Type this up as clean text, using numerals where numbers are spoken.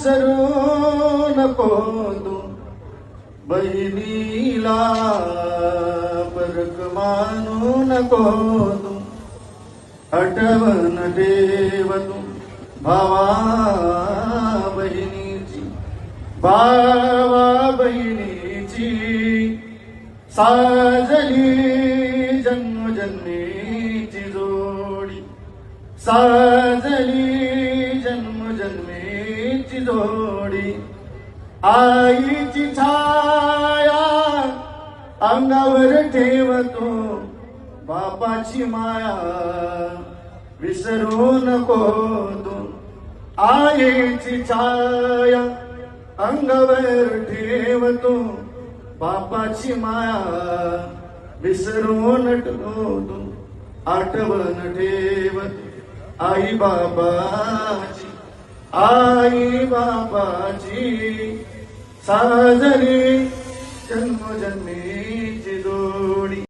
विसरू नको तू बहिणीला परक मानू नको तू आठवण ठेव तू भावा बहिणीची भावा बहिणीची साजली जन्मजन्मीची जोडी साजली जन्मजन्मीची जोडी आईची छाया अंगावर ठेवतो बापाची माया विसरू नको तू आईची छाया अंगावर ठेवतो बापाची माया विसरू नको तू आठवण ठेवतो आई बाबाची साजरी जन्मजन्मीची जोडी।